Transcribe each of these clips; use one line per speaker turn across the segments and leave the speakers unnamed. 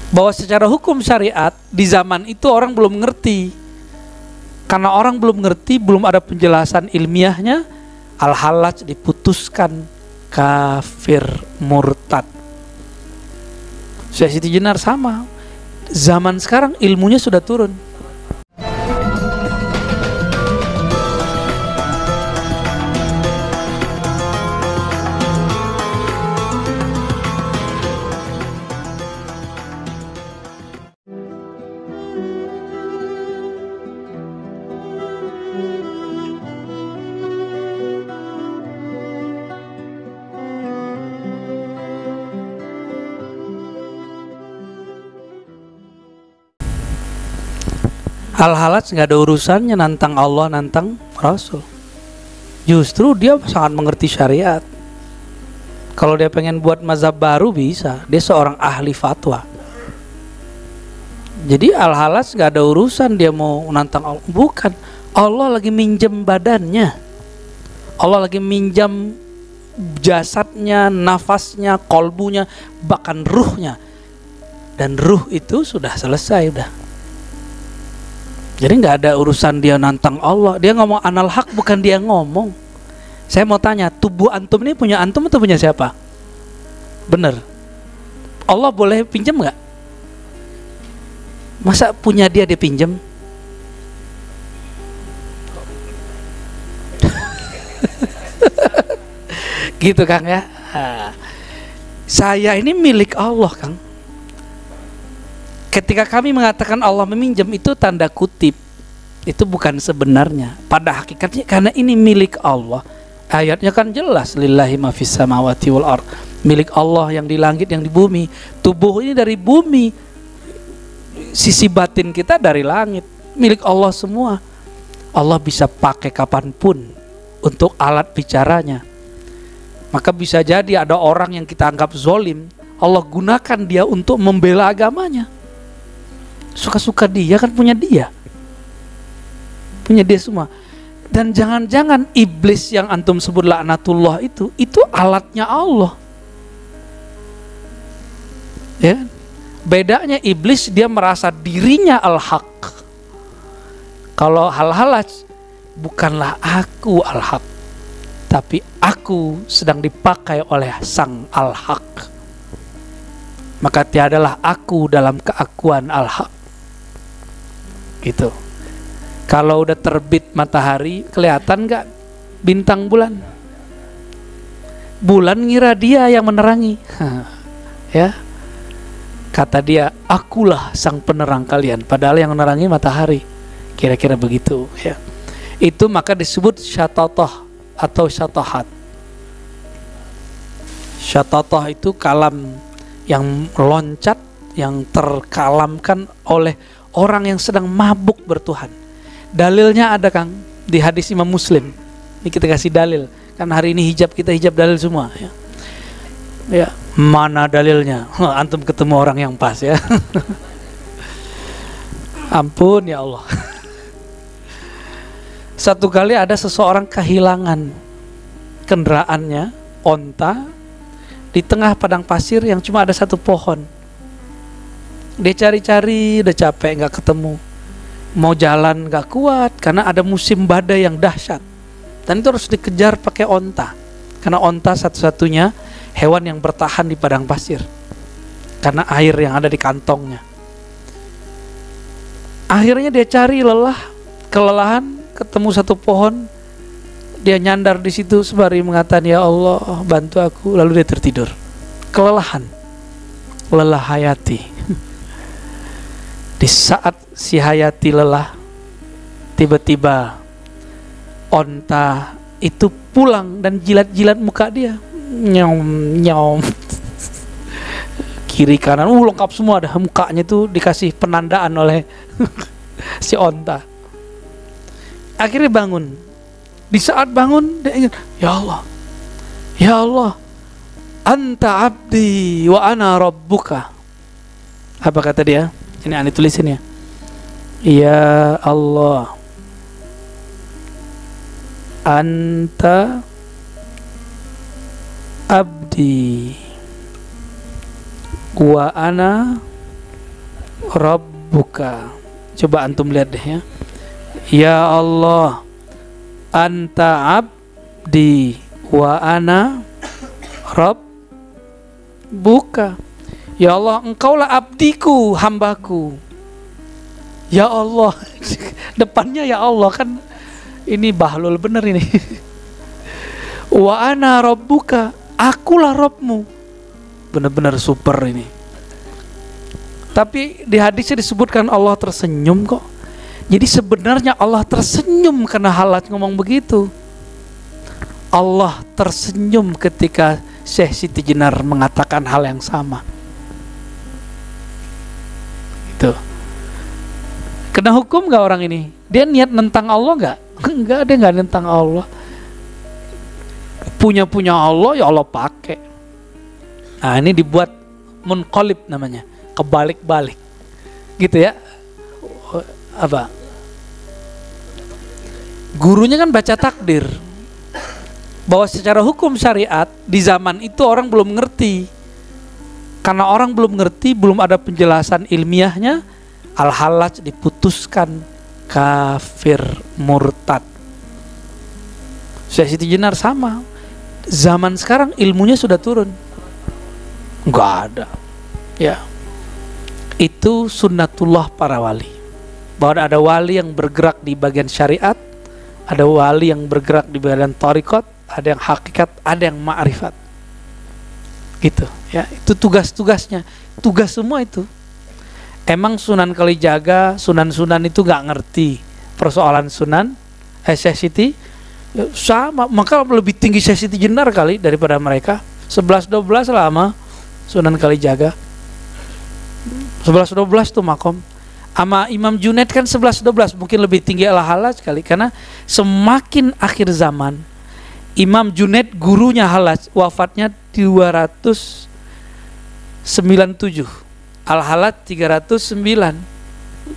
Bahwa secara hukum syariat di zaman itu orang belum ngerti. Karena orang belum ngerti, belum ada penjelasan ilmiahnya, Al-Hallaj diputuskan kafir murtad. Syekh Siti Jenar sama. Zaman sekarang ilmunya sudah turun. Al-Hallaj nggak ada urusannya nantang Allah, nantang Rasul. Justru dia sangat mengerti syariat. Kalau dia pengen buat mazhab baru bisa. Dia seorang ahli fatwa. Jadi Al-Hallaj nggak ada urusan dia mau nantang Allah. Bukan. Allah lagi minjem badannya. Allah lagi minjam jasadnya, nafasnya, kolbunya, bahkan ruhnya. Dan ruh itu sudah selesai, udah. Jadi nggak ada urusan dia nantang Allah. Dia ngomong anal haq, bukan dia ngomong. Saya mau tanya, tubuh antum ini punya antum atau punya siapa? Bener. Allah boleh pinjam nggak? Masa punya dia pinjam? Gitu Kang ya. Saya ini milik Allah Kang. Ketika kami mengatakan Allah meminjam, itu tanda kutip. Itu bukan sebenarnya. Pada hakikatnya karena ini milik Allah. Ayatnya kan jelas, lillahi ma fis samawati wal ardh. Milik Allah yang di langit, yang di bumi. Tubuh ini dari bumi. Sisi batin kita dari langit. Milik Allah semua. Allah bisa pakai kapanpun untuk alat bicaranya. Maka bisa jadi ada orang yang kita anggap zolim, Allah gunakan dia untuk membela agamanya. Suka-suka dia, kan punya dia semua. Dan jangan-jangan iblis yang antum sebut laknatullah itu alatnya Allah ya. Bedanya iblis dia merasa dirinya al-haq. Kalau Al-Hallaj, bukanlah aku al-haq, tapi aku sedang dipakai oleh sang al-haq. Maka tiadalah aku dalam keakuan al-haq. Gitu. Kalau udah terbit matahari, kelihatan nggak bintang bulan? Bulan ngira dia yang menerangi. Ya. Kata dia, akulah sang penerang kalian, padahal yang menerangi matahari. Kira-kira begitu ya. Itu maka disebut syatatoh atau syatohat. Syatatoh itu kalam yang loncat, yang terkalamkan oleh orang yang sedang mabuk bertuhan. Dalilnya ada Kang di hadis Imam Muslim. Ini kita kasih dalil. Kan hari ini kita hijab dalil semua ya. Ya, mana dalilnya? Antum ketemu orang yang pas ya. Ampun ya Allah. Satu kali ada seseorang kehilangan kendaraannya, onta, di tengah padang pasir yang cuma ada satu pohon. Dia cari-cari, udah capek nggak ketemu. Mau jalan nggak kuat karena ada musim badai yang dahsyat. Dan itu harus dikejar pakai onta. Karena onta satu-satunya hewan yang bertahan di padang pasir. Karena air yang ada di kantongnya. Akhirnya dia cari kelelahan, ketemu satu pohon. Dia nyandar di situ sembari mengatakan, ya Allah bantu aku. Lalu dia tertidur. Kelelahan. Lelah hayati. Di saat si hayati lelah, tiba-tiba onta itu pulang dan jilat-jilat muka dia. Nyom. Kiri kanan, lengkap semua dah. Mukanya itu dikasih penandaan oleh si onta. Akhirnya bangun. Di saat bangun dia ingat, ya Allah, anta abdi wa ana rabbuka. Apa kata dia? Ini aneh tulisin ya. Ya Allah, anta abdi wa ana Rabbuka. Coba antum lihat deh ya. Ya Allah, anta abdi wa ana rabbuka. Ya Allah, engkaulah abdiku, hambaku. Ya Allah. Depannya ya Allah, kan ini bahlul bener ini. Wa ana rabbuka, akulah Rabbmu. Benar-benar super ini. Tapi di hadisnya disebutkan Allah tersenyum kok. Jadi sebenarnya Allah tersenyum karena Halat ngomong begitu. Allah tersenyum ketika Syekh Siti Jenar mengatakan hal yang sama. Itu. Kena hukum gak orang ini? Dia niat nentang Allah gak? Enggak, dia gak nentang Allah. Punya Allah, ya Allah pakai. Nah ini dibuat munqalib namanya, kebalik-balik gitu ya. Apa? Gurunya kan baca takdir bahwa secara hukum syariat di zaman itu orang belum ngerti. Karena orang belum ngerti, belum ada penjelasan ilmiahnya, Al-Hallaj diputuskan kafir murtad. Syekh Siti Jenar sama. Zaman sekarang ilmunya sudah turun. Enggak ada. Ya. Itu sunnatullah para wali. Bahwa ada wali yang bergerak di bagian syariat, ada wali yang bergerak di bagian thariqat, ada yang hakikat, ada yang ma'rifat. Gitu, ya. Itu tugas-tugasnya. Tugas semua itu. Emang Sunan Kalijaga, sunan-sunan itu nggak ngerti persoalan sunan Syekh Siti? Ya, sama, maka lebih tinggi Syekh Siti Jenar kali daripada mereka. 11-12 lama Sunan Kalijaga. 11-12 tuh makom. Sama Imam Junaid kan 11-12, mungkin lebih tinggi Al-Hallaj kali. Karena semakin akhir zaman, Imam Junaid gurunya Hallaj wafatnya 297, Al-Hallaj 309.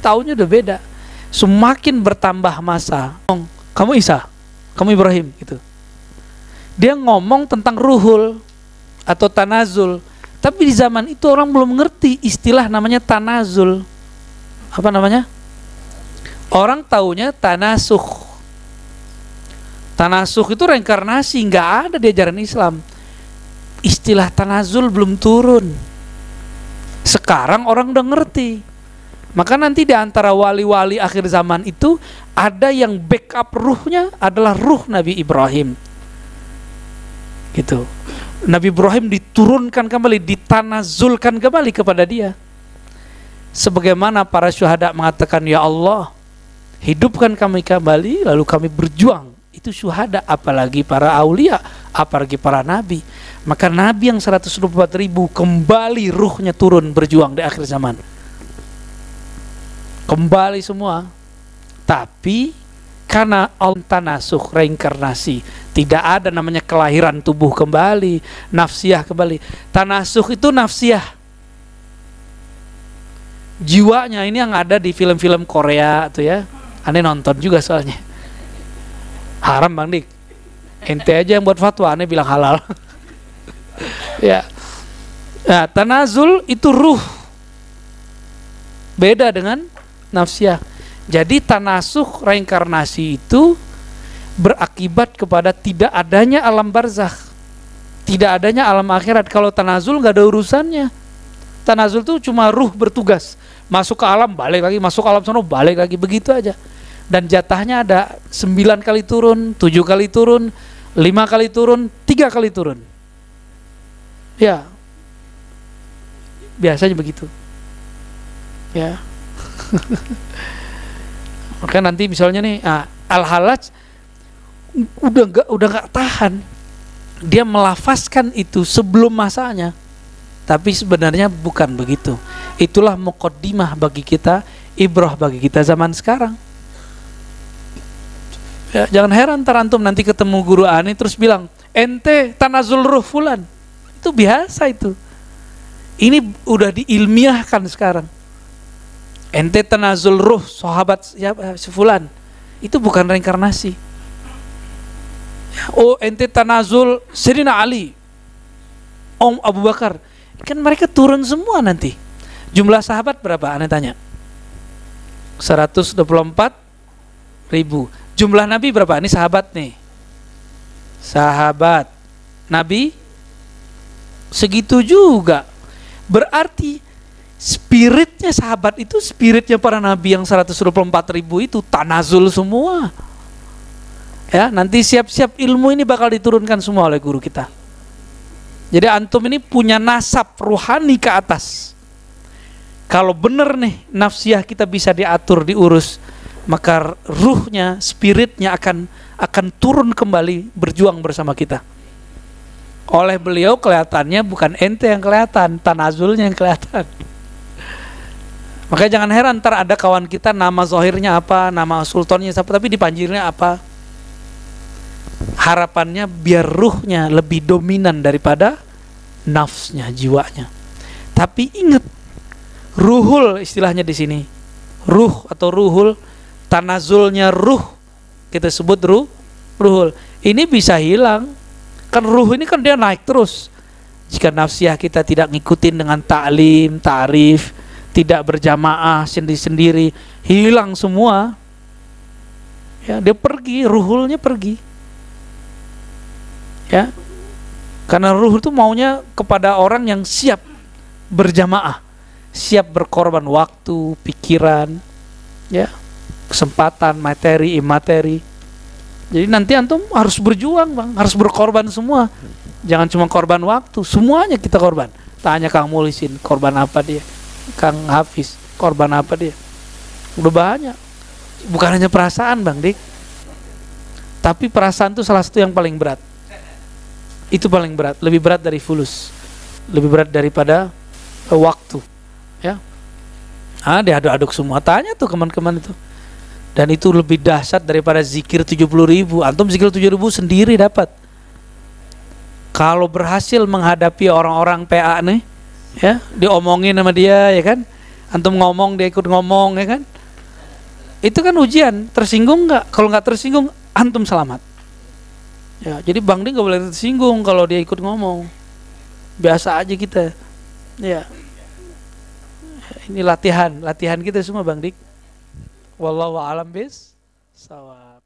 Tahunnya udah beda. Semakin bertambah masa, kamu Isa, kamu Ibrahim gitu. Dia ngomong tentang ruhul atau tanazul. Tapi di zaman itu orang belum ngerti istilah namanya tanazul. Apa namanya? Orang taunya tanasuh. Tanasuh itu reinkarnasi, nggak ada di ajaran Islam. Istilah tanazul belum turun. Sekarang orang udah ngerti. Maka nanti di antara wali-wali akhir zaman itu ada yang backup ruhnya adalah ruh Nabi Ibrahim. Gitu. Nabi Ibrahim diturunkan kembali, ditanazulkan kembali kepada dia. Sebagaimana para syuhada mengatakan, ya Allah, hidupkan kami kembali, lalu kami berjuang. Itu syuhada, apalagi para aulia, apalagi para nabi. Maka nabi yang 124.000 kembali ruhnya turun berjuang di akhir zaman. Kembali semua. Tapi karena tanasuh, reinkarnasi, tidak ada namanya kelahiran tubuh kembali, nafsiyah kembali. Tanasuh itu nafsiyah, jiwanya. Ini yang ada di film-film Korea tuh ya. Aneh nonton juga soalnya. Haram Bang Dik. Ente aja yang buat fatwa, aneh bilang halal. Ya. Nah, tanazul itu ruh. Beda dengan nafsiyah. Jadi tanasuh, reinkarnasi itu berakibat kepada tidak adanya alam barzakh, tidak adanya alam akhirat. Kalau tanazul nggak ada urusannya. Tanazul itu cuma ruh bertugas, masuk ke alam balik lagi, masuk ke alam sana balik lagi, begitu aja. Dan jatahnya ada 9 kali turun, 7 kali turun, 5 kali turun, 3 kali turun. Ya, biasanya begitu. Ya. Maka nanti misalnya nih, Al-Hallaj udah nggak tahan, dia melafazkan itu sebelum masanya, tapi sebenarnya bukan begitu. Itulah muqaddimah bagi kita, ibrah bagi kita zaman sekarang. Ya, jangan heran antum nanti ketemu guru aneh terus bilang, ente tanazul ruh fulan. Itu biasa itu. Ini udah diilmiahkan sekarang. Ente tanazul ruh sahabat fulan. Itu bukan reinkarnasi. Oh, ente tanazul Sayyidina Ali, Om Abu Bakar. Kan mereka turun semua nanti. Jumlah sahabat berapa? Aneh tanya. 124.000. Jumlah Nabi berapa? Ini sahabat nih. Sahabat Nabi segitu juga. Berarti spiritnya sahabat itu spiritnya para Nabi yang 124.000 itu tanazul semua. Ya, nanti siap-siap ilmu ini bakal diturunkan semua oleh guru kita. Jadi antum ini punya nasab ruhani ke atas. Kalau benar nih nafsiyah kita bisa diatur, diurus, maka ruhnya, spiritnya akan turun kembali berjuang bersama kita. Oleh beliau kelihatannya bukan ente yang kelihatan, tanazulnya yang kelihatan. Makanya jangan heran ntar ada kawan kita nama zahirnya apa, nama sultannya siapa, tapi dipanggilnya apa. Harapannya biar ruhnya lebih dominan daripada nafsnya, jiwanya. Tapi ingat, ruhul istilahnya di sini. Ruh atau ruhul, tanazulnya ruh kita sebut ruhul. Ini bisa hilang. Kan ruh ini kan dia naik terus. Jika nafsiyah kita tidak ngikutin dengan ta'lim, ta'rif, tidak berjamaah sendiri-sendiri, hilang semua. Ya, dia pergi, ruhulnya pergi. Ya. Karena ruh itu maunya kepada orang yang siap berjamaah, siap berkorban waktu, pikiran, ya, kesempatan, materi, imateri. Jadi nanti antum harus berjuang, Bang, harus berkorban semua. Jangan cuma korban waktu, semuanya kita korban. Tanya Kang Mulisin, korban apa dia? Kang Hafiz, korban apa dia? Udah banyak. Bukan hanya perasaan, Bang Dik. Tapi perasaan itu salah satu yang paling berat. Itu paling berat, lebih berat dari fulus, lebih berat daripada waktu, ya. Diaduk-aduk semua. Tanya tuh teman-teman itu. Dan itu lebih dahsyat daripada zikir 70.000. Antum zikir 7.000 sendiri dapat. Kalau berhasil menghadapi orang-orang PA nih, ya, diomongin sama dia, ya kan? Antum ngomong, dia ikut ngomong, ya kan? Itu kan ujian. Tersinggung nggak? Kalau nggak tersinggung, antum selamat. Ya, jadi Bang Dik nggak boleh tersinggung kalau dia ikut ngomong. Biasa aja kita. Ya. Ini latihan kita semua Bang Dik. Wallahu a'lam bis shawab.